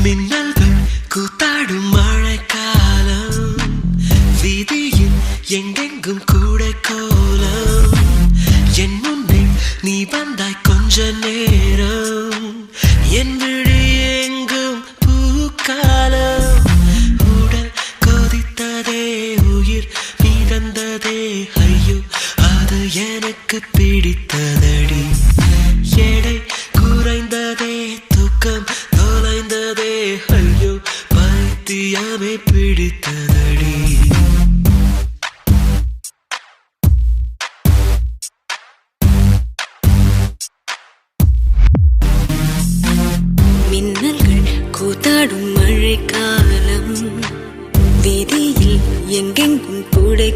மின்னல்கள் கூத்தாடும் மழைக்காலம் வீதியில் எங்கெங்கும் கூட கோலம் என் முன்னே நீ வந்தாய் கொஞ்ச நேரம் என் விழி எங்கும் பூக்காலம் உடல் கொதித்ததே உயிர் மிதந்ததே ஐயோ அது எனக்கு பிடித்ததடி எடை குறைந்ததே தூக்கம் தொலைந்ததே ஐயோ பைத்தியமே பிடித்ததடி மின்னல்கள் கூத்தாடும் மழைக்காலம் வீதியில் எங்கெங்கும் கூடை